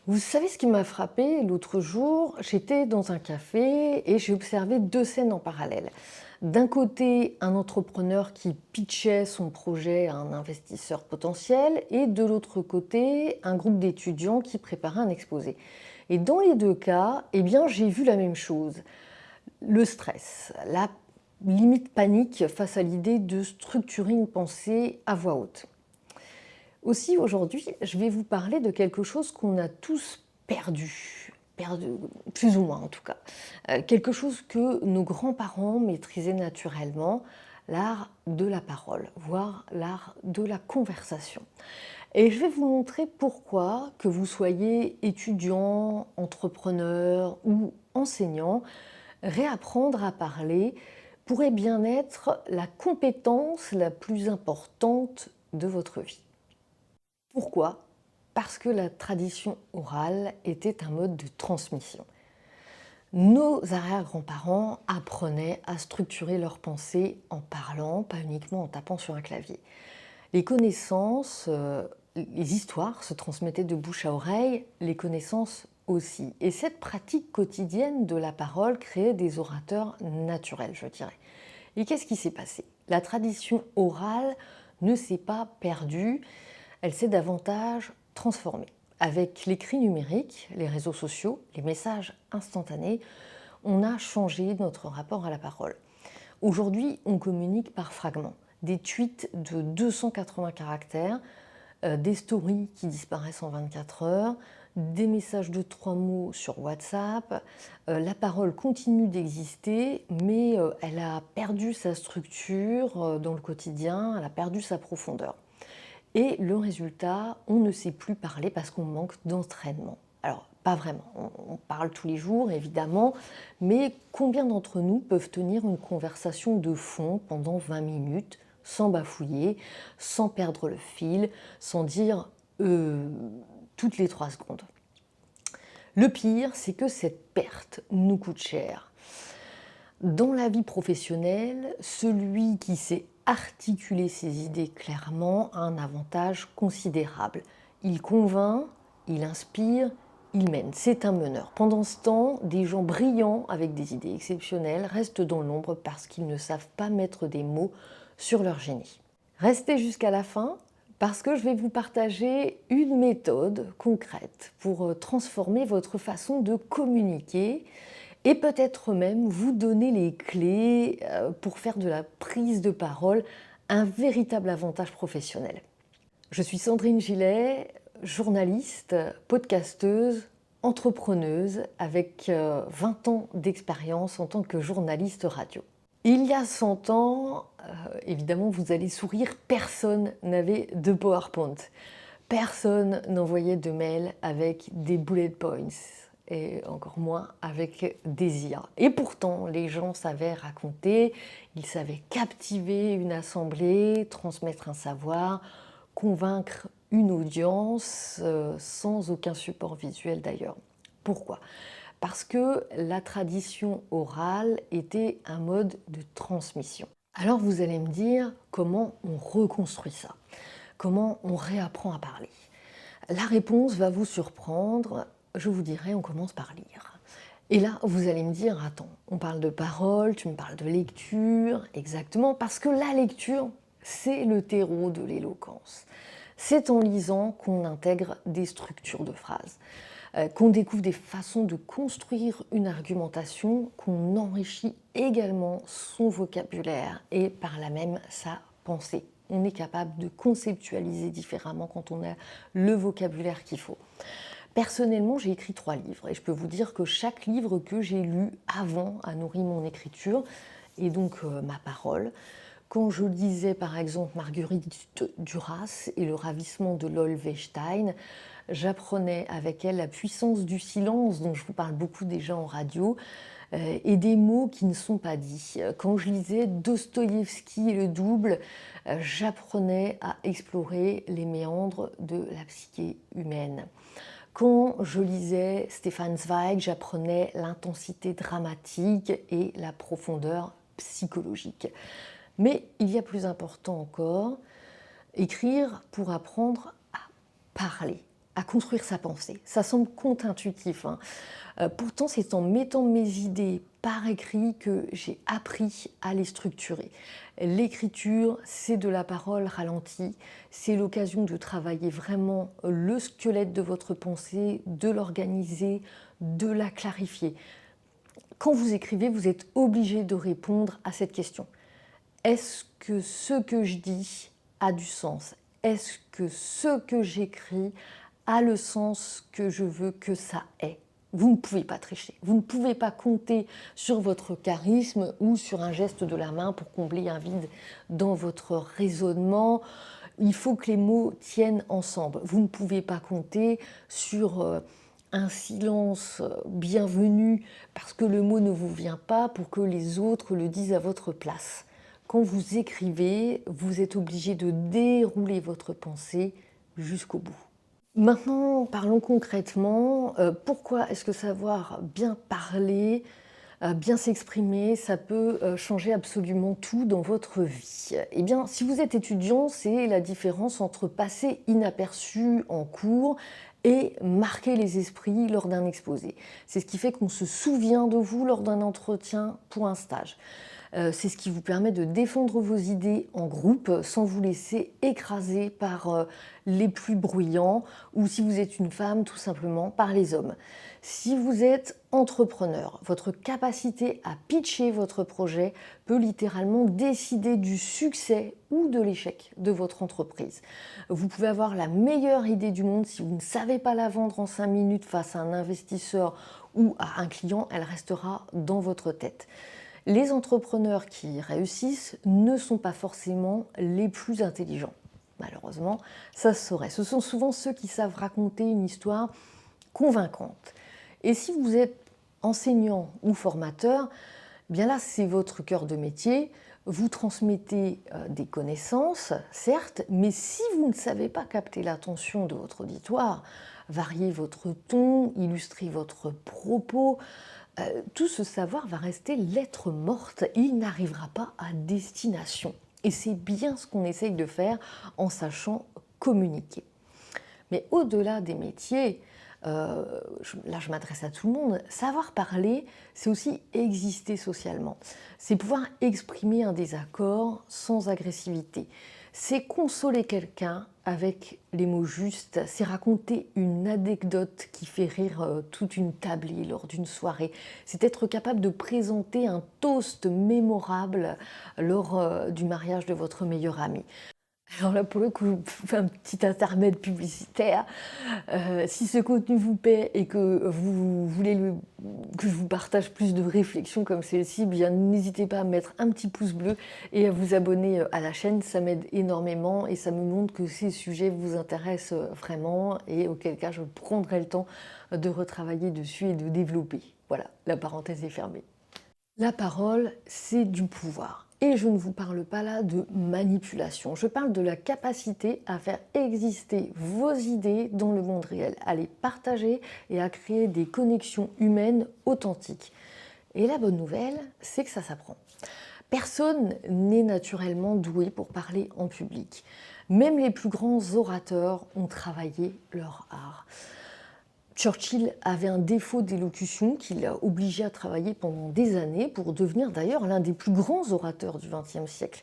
Vous savez ce qui m'a frappé l'autre jour? J'étais dans un café et j'ai observé deux scènes en parallèle. D'un côté, un entrepreneur qui pitchait son projet à un investisseur potentiel et de l'autre côté, un groupe d'étudiants qui préparait un exposé. Et dans les deux cas, eh bien, j'ai vu la même chose. Le stress, la limite panique face à l'idée de structurer une pensée à voix haute. Aussi, aujourd'hui, je vais vous parler de quelque chose qu'on a tous perdu, plus ou moins en tout cas. Quelque chose que nos grands-parents maîtrisaient naturellement, l'art de la parole, voire l'art de la conversation. Et je vais vous montrer pourquoi, que vous soyez étudiant, entrepreneur ou enseignant, réapprendre à parler pourrait bien être la compétence la plus importante de votre vie. Pourquoi? Parce que la tradition orale était un mode de transmission. Nos arrière-grands-parents apprenaient à structurer leurs pensées en parlant, pas uniquement en tapant sur un clavier. Les connaissances, les histoires se transmettaient de bouche à oreille, les connaissances aussi. Et cette pratique quotidienne de la parole créait des orateurs naturels, je dirais. Et qu'est-ce qui s'est passé? La tradition orale ne s'est pas perdue, elle s'est davantage transformée. Avec l'écrit numérique, les réseaux sociaux, les messages instantanés, on a changé notre rapport à la parole. Aujourd'hui, on communique par fragments. Des tweets de 280 caractères, des stories qui disparaissent en 24 heures, des messages de 3 mots sur WhatsApp. La parole continue d'exister, mais elle a perdu sa structure dans le quotidien, elle a perdu sa profondeur. Et le résultat, on ne sait plus parler parce qu'on manque d'entraînement. Alors, pas vraiment, on parle tous les jours évidemment, mais combien d'entre nous peuvent tenir une conversation de fond pendant 20 minutes sans bafouiller, sans perdre le fil, sans dire toutes les 3 secondes? Le pire, c'est que cette perte nous coûte cher. Dans la vie professionnelle, celui qui sait articuler ses idées clairement a un avantage considérable. Il convainc, il inspire, il mène. C'est un meneur. Pendant ce temps, des gens brillants avec des idées exceptionnelles restent dans l'ombre parce qu'ils ne savent pas mettre des mots sur leur génie. Restez jusqu'à la fin parce que je vais vous partager une méthode concrète pour transformer votre façon de communiquer et peut-être même vous donner les clés pour faire de la prise de parole un véritable avantage professionnel. Je suis Sandrine Gillet, journaliste, podcasteuse, entrepreneuse avec 20 ans d'expérience en tant que journaliste radio. Il y a 100 ans, évidemment vous allez sourire, personne n'avait de PowerPoint. Personne n'envoyait de mail avec des bullet points et encore moins avec des IA. Et pourtant, les gens savaient raconter, ils savaient captiver une assemblée, transmettre un savoir, convaincre une audience sans aucun support visuel d'ailleurs. Pourquoi? Parce que la tradition orale était un mode de transmission. Alors vous allez me dire comment on reconstruit ça? Comment on réapprend à parler? La réponse va vous surprendre, je vous dirai on commence par lire. Et là, vous allez me dire, attends, on parle de parole, tu me parles de lecture, exactement, parce que la lecture, c'est le terreau de l'éloquence. C'est en lisant qu'on intègre des structures de phrases, qu'on découvre des façons de construire une argumentation, qu'on enrichit également son vocabulaire et par là même sa pensée. On est capable de conceptualiser différemment quand on a le vocabulaire qu'il faut. Personnellement, j'ai écrit 3 livres et je peux vous dire que chaque livre que j'ai lu avant a nourri mon écriture et donc ma parole. Quand je lisais par exemple Marguerite Duras et le ravissement de Lolwestein, j'apprenais avec elle la puissance du silence dont je vous parle beaucoup déjà en radio et des mots qui ne sont pas dits. Quand je lisais Dostoïevski et le double, j'apprenais à explorer les méandres de la psyché humaine. Quand je lisais Stefan Zweig, j'apprenais l'intensité dramatique et la profondeur psychologique. Mais il y a plus important encore, écrire pour apprendre à parler. à construire sa pensée. Ça semble contre-intuitif, hein. Pourtant, c'est en mettant mes idées par écrit que j'ai appris à les structurer. L'écriture, c'est de la parole ralentie, c'est l'occasion de travailler vraiment le squelette de votre pensée, de l'organiser, de la clarifier. Quand vous écrivez, vous êtes obligé de répondre à cette question. Est-ce que ce que je dis a du sens? Est-ce que ce que j'écris a le sens que je veux que ça ait? Vous ne pouvez pas tricher. Vous ne pouvez pas compter sur votre charisme ou sur un geste de la main pour combler un vide dans votre raisonnement. Il faut que les mots tiennent ensemble. Vous ne pouvez pas compter sur un silence bienvenu parce que le mot ne vous vient pas pour que les autres le disent à votre place. Quand vous écrivez, vous êtes obligé de dérouler votre pensée jusqu'au bout. Maintenant, parlons concrètement. Pourquoi est-ce que savoir bien parler, bien s'exprimer, ça peut changer absolument tout dans votre vie? Eh bien, si vous êtes étudiant, c'est la différence entre passer inaperçu en cours et marquer les esprits lors d'un exposé. C'est ce qui fait qu'on se souvient de vous lors d'un entretien pour un stage. C'est ce qui vous permet de défendre vos idées en groupe sans vous laisser écraser par les plus bruyants ou si vous êtes une femme, tout simplement par les hommes. Si vous êtes entrepreneur, votre capacité à pitcher votre projet peut littéralement décider du succès ou de l'échec de votre entreprise. Vous pouvez avoir la meilleure idée du monde, si vous ne savez pas la vendre en 5 minutes face à un investisseur ou à un client, elle restera dans votre tête. Les entrepreneurs qui réussissent ne sont pas forcément les plus intelligents. Malheureusement, ça se saurait. Ce sont souvent ceux qui savent raconter une histoire convaincante. Et si vous êtes enseignant ou formateur, bien là, c'est votre cœur de métier. Vous transmettez des connaissances, certes, mais si vous ne savez pas capter l'attention de votre auditoire, varier votre ton, illustrer votre propos, tout ce savoir va rester lettre morte, il n'arrivera pas à destination. Et c'est bien ce qu'on essaye de faire en sachant communiquer. Mais au-delà des métiers, là je m'adresse à tout le monde, savoir parler, c'est aussi exister socialement. C'est pouvoir exprimer un désaccord sans agressivité. C'est consoler quelqu'un avec les mots justes, c'est raconter une anecdote qui fait rire toute une tablée lors d'une soirée, c'est être capable de présenter un toast mémorable lors du mariage de votre meilleur ami. Alors là, pour le coup, je vous fais un petit intermède publicitaire. Si ce contenu vous plaît et que vous voulez que je vous partage plus de réflexions comme celle-ci, bien n'hésitez pas à mettre un petit pouce bleu et à vous abonner à la chaîne. Ça m'aide énormément et ça me montre que ces sujets vous intéressent vraiment et auquel cas je prendrai le temps de retravailler dessus et de développer. Voilà, la parenthèse est fermée. La parole, c'est du pouvoir. Et je ne vous parle pas là de manipulation, je parle de la capacité à faire exister vos idées dans le monde réel, à les partager et à créer des connexions humaines authentiques. Et la bonne nouvelle, c'est que ça s'apprend. Personne n'est naturellement doué pour parler en public. Même les plus grands orateurs ont travaillé leur art. Churchill avait un défaut d'élocution qui l'a obligé à travailler pendant des années pour devenir d'ailleurs l'un des plus grands orateurs du XXe siècle.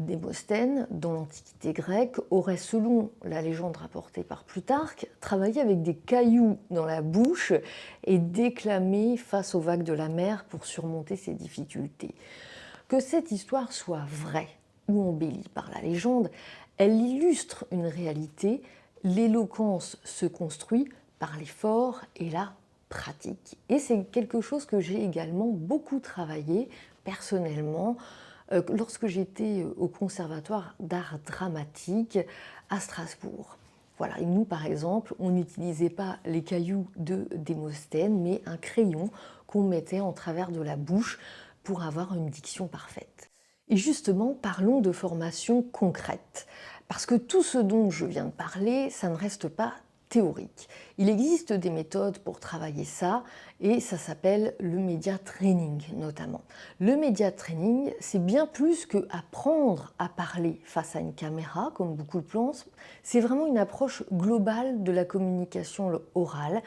Démosthène, dans l'Antiquité grecque, aurait, selon la légende rapportée par Plutarque, travaillé avec des cailloux dans la bouche et déclamé face aux vagues de la mer pour surmonter ses difficultés. Que cette histoire soit vraie ou embellie par la légende, elle illustre une réalité. L'éloquence se construit par l'effort et la pratique. Et c'est quelque chose que j'ai également beaucoup travaillé personnellement lorsque j'étais au Conservatoire d'art dramatique à Strasbourg. Voilà, et nous par exemple, on n'utilisait pas les cailloux de Démosthène, mais un crayon qu'on mettait en travers de la bouche pour avoir une diction parfaite. Et justement, parlons de formation concrète. Parce que tout ce dont je viens de parler, ça ne reste pas théorique. Il existe des méthodes pour travailler ça et ça s'appelle le média training notamment. Le média training, c'est bien plus que apprendre à parler face à une caméra, comme beaucoup le pensent. C'est vraiment une approche globale de la communication orale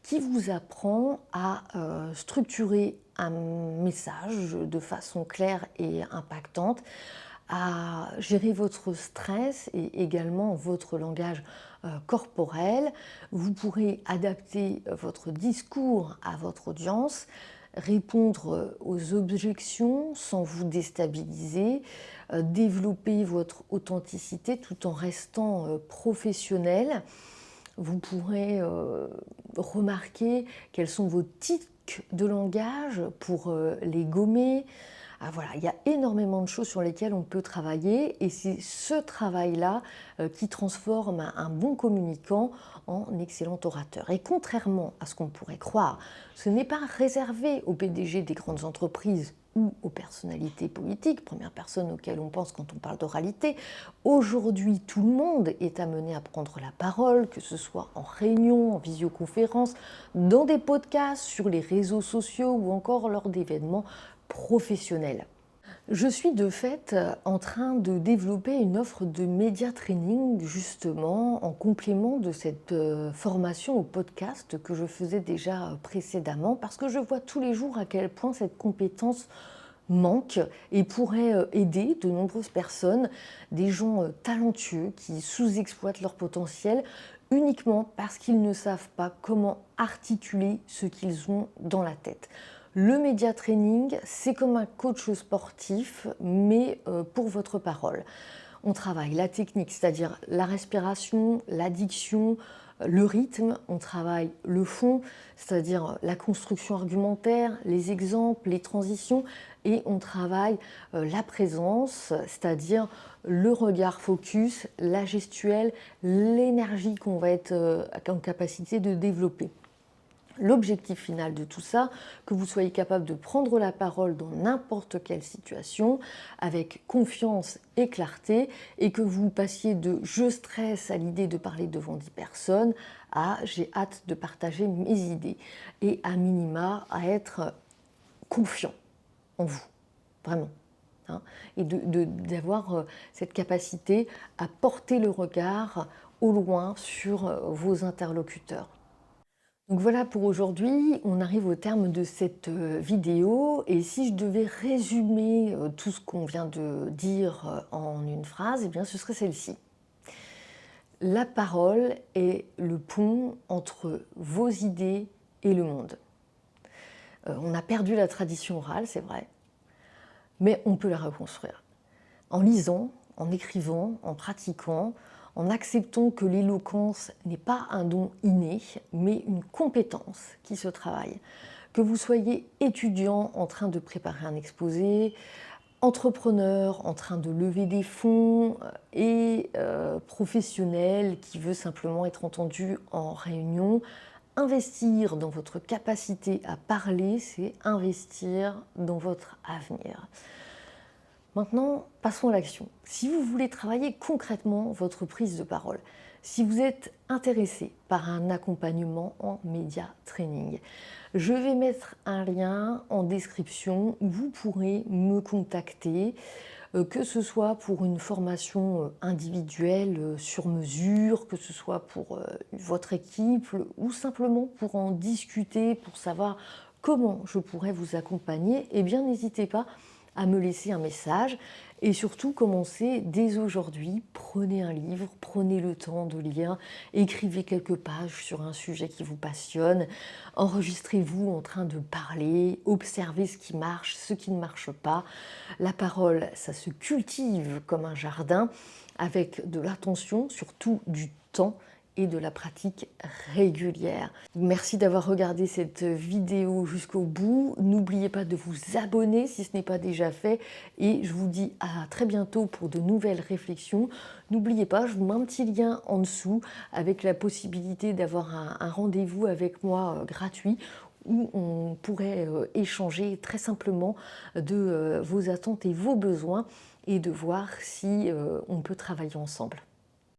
qui vous apprend à structurer un message de façon claire et impactante, à gérer votre stress et également votre langage corporel. Vous pourrez adapter votre discours à votre audience, répondre aux objections sans vous déstabiliser, développer votre authenticité tout en restant professionnel. Vous pourrez remarquer quels sont vos tics de langage pour les gommer. Ah, voilà, il y a énormément de choses sur lesquelles on peut travailler et c'est ce travail-là qui transforme un bon communicant en excellent orateur. Et contrairement à ce qu'on pourrait croire, ce n'est pas réservé aux PDG des grandes entreprises ou aux personnalités politiques, première personne auxquelles on pense quand on parle d'oralité. Aujourd'hui, tout le monde est amené à prendre la parole, que ce soit en réunion, en visioconférence, dans des podcasts, sur les réseaux sociaux ou encore lors d'événements professionnels. Je suis de fait en train de développer une offre de média training justement en complément de cette formation au podcast que je faisais déjà précédemment parce que je vois tous les jours à quel point cette compétence manque et pourrait aider de nombreuses personnes, des gens talentueux qui sous-exploitent leur potentiel uniquement parce qu'ils ne savent pas comment articuler ce qu'ils ont dans la tête. Le média training, c'est comme un coach sportif, mais pour votre parole. On travaille la technique, c'est-à-dire la respiration, la diction, le rythme. On travaille le fond, c'est-à-dire la construction argumentaire, les exemples, les transitions. Et on travaille la présence, c'est-à-dire le regard focus, la gestuelle, l'énergie qu'on va être en capacité de développer. L'objectif final de tout ça, que vous soyez capable de prendre la parole dans n'importe quelle situation avec confiance et clarté et que vous passiez de « je stresse » à l'idée de parler devant 10 personnes à « j'ai hâte de partager mes idées » et à minima à être confiant en vous, vraiment. Et d'avoir cette capacité à porter le regard au loin sur vos interlocuteurs. Donc voilà pour aujourd'hui, on arrive au terme de cette vidéo et si je devais résumer tout ce qu'on vient de dire en une phrase, eh bien ce serait celle-ci. La parole est le pont entre vos idées et le monde. On a perdu la tradition orale, c'est vrai, mais on peut la reconstruire. En lisant, en écrivant, en pratiquant, en acceptant que l'éloquence n'est pas un don inné, mais une compétence qui se travaille. Que vous soyez étudiant en train de préparer un exposé, entrepreneur en train de lever des fonds et professionnel qui veut simplement être entendu en réunion, investir dans votre capacité à parler, c'est investir dans votre avenir. Maintenant, passons à l'action. Si vous voulez travailler concrètement votre prise de parole, si vous êtes intéressé par un accompagnement en média training, je vais mettre un lien en description où vous pourrez me contacter, que ce soit pour une formation individuelle sur mesure, que ce soit pour votre équipe ou simplement pour en discuter, pour savoir comment je pourrais vous accompagner, eh bien n'hésitez pas à me laisser un message et surtout commencez dès aujourd'hui, prenez un livre, prenez le temps de lire, écrivez quelques pages sur un sujet qui vous passionne, enregistrez-vous en train de parler, observez ce qui marche, ce qui ne marche pas. La parole, ça se cultive comme un jardin avec de l'attention, surtout du temps et de la pratique régulière. Merci d'avoir regardé cette vidéo jusqu'au bout. N'oubliez pas de vous abonner si ce n'est pas déjà fait et je vous dis à très bientôt pour de nouvelles réflexions. N'oubliez pas, je vous mets un petit lien en dessous avec la possibilité d'avoir un rendez-vous avec moi gratuit où on pourrait échanger très simplement de vos attentes et vos besoins et de voir si on peut travailler ensemble.